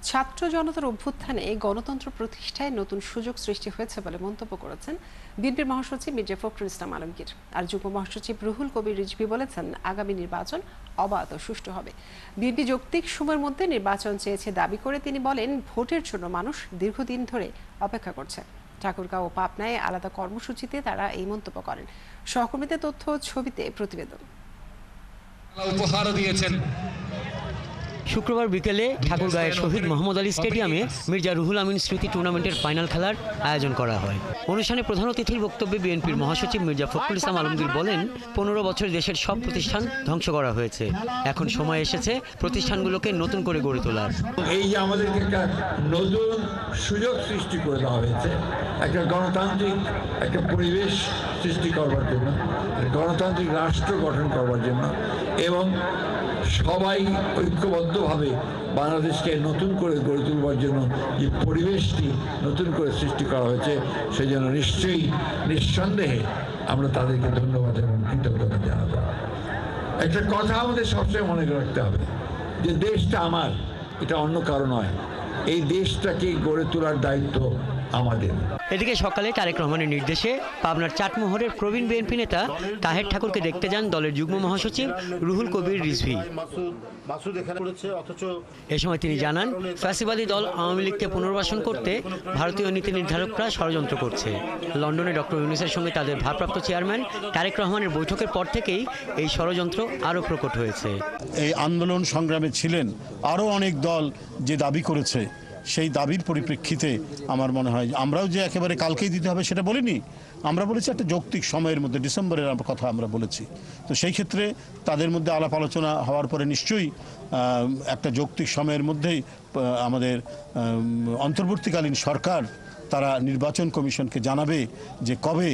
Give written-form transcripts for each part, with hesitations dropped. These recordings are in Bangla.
ছাত্র জনতার অভ্যুত্থানে গণতন্ত্র প্রতিষ্ঠায় নতুন সুযোগ সৃষ্টি হয়েছে বলে মন্তব্য করেছেন বিএনপির মহাসচিব মির্জা ফখরুল ইসলাম আলমগীর। আর যুগ্ম মহাসচিব রুহুল কবির রিজভী বলেছেন, আগামী নির্বাচন অবাধ ও সুষ্ঠু হবে। বিএনপি যৌক্তিক সময়ের মধ্যে নির্বাচন চেয়েছে দাবি করে তিনি বলেন, ভোটের জন্য মানুষ দীর্ঘদিন ধরে অপেক্ষা করছে। ঠাকুরগাঁও ও পাবনায় আলাদা কর্মসূচিতে তারা এই মন্তব্য করেন। সহকর্মীদের তথ্য ছবিতে প্রতিবেদন। উপহার দিয়েছেন। শুক্রবার বিকেলে ঠাকুরগাঁয়ের শহীদ মোহাম্মদ আলী স্টেডিয়ামে মির্জা রুহুল আমিন স্মৃতি টুর্নামেন্টের ফাইনাল খেলার আয়োজন করা হয়। অনুষ্ঠানে প্রধান অতিথির বক্তব্যে বিএনপির মহাসচিব মির্জা ফখরুল ইসলাম আলমগীর বলেন, 15 বছর দেশের সব প্রতিষ্ঠান ধ্বংস করা হয়েছে। এখন সময় এসেছে প্রতিষ্ঠানগুলোকে নতুন করে গড়ে তোলার। এই যে আমাদেরকে একটা নতুন সুযোগ সৃষ্টি করে দেওয়া হয়েছে, একটা গণতান্ত্রিক একটা পরিবেশ সৃষ্টি করবার জন্য, গণতান্ত্রিক রাষ্ট্র গঠন করবার জন্য, এবং সবাই ঐক্যবদ্ধভাবে বাংলাদেশকে নতুন করে গড়ে তুলবার জন্য যে পরিবেশটি নতুন করে সৃষ্টি করা হয়েছে, সেজন্য নিশ্চয়ই নিঃসন্দেহে আমরা তাদেরকে ধন্যবাদ এবং কৃতজ্ঞতা জানাবো। একটা কথা আমাদের সবসময় মনে রাখতে হবে যে দেশটা আমার, এটা অন্য কারো নয়। এই দেশটাকে গড়ে তোলার দায়িত্ব আমাদের। এদিকে সকালে তারেক রহমানের নির্দেশে পাবনার চাটমোহরের প্রবীণ বিএনপি নেতা তাহের ঠাকুরকে দেখতে যান দলের যুগ্ম মহাসচিব রুহুল কবির রিজভী। এ সময় তিনি জানান, ফ্যাসিবাদী দল আওয়ামী লীগকে পুনর্বাসন করতে ভারতীয় নীতি নির্ধারকরা ষড়যন্ত্র করছে। লন্ডনে ডক্টর ইউনূসের সঙ্গে তাদের ভারপ্রাপ্ত চেয়ারম্যান তারেক রহমানের বৈঠকের পর থেকেই এই ষড়যন্ত্র আরও প্রকট হয়েছে। এই আন্দোলন সংগ্রামে ছিলেন আরও অনেক দল যে দাবি করেছে, সেই দাবির পরিপ্রেক্ষিতে আমার মনে হয় আমরাও যে একেবারে কালকেই দিতে হবে সেটা বলিনি। আমরা বলেছি একটা যৌক্তিক সময়ের মধ্যে, ডিসেম্বরের কথা আমরা বলেছি। তো সেই ক্ষেত্রে তাদের মধ্যে আলাপ আলোচনা হওয়ার পরে নিশ্চয়ই একটা যৌক্তিক সময়ের মধ্যেই আমাদের অন্তর্বর্তীকালীন সরকার তারা নির্বাচন কমিশনকে জানাবে যে কবে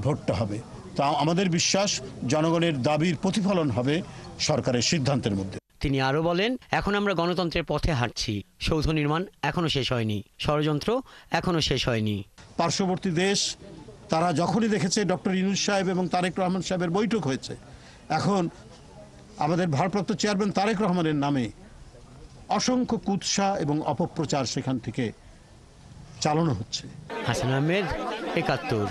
ভোটটা হবে। তা আমাদের বিশ্বাস জনগণের দাবির প্রতিফলন হবে সরকারের সিদ্ধান্তের মধ্যে। তিনি আরও বলেন, এখন আমরা গণতন্ত্রের পথে হাঁটছি। সৌধ নির্মাণ এখনও শেষ হয়নি, ষড়যন্ত্র এখনও শেষ হয়নি। পার্শ্ববর্তী দেশ তারা যখনই দেখেছে ডক্টর ইউনূস সাহেব এবং তারেক রহমান সাহেবের বৈঠক হয়েছে, এখন আমাদের ভারপ্রাপ্ত চেয়ারম্যান তারেক রহমানের নামে অসংখ্য কুৎসা এবং অপপ্রচার সেখান থেকে চালানো হচ্ছে। হাসান আহমেদ, ৭১।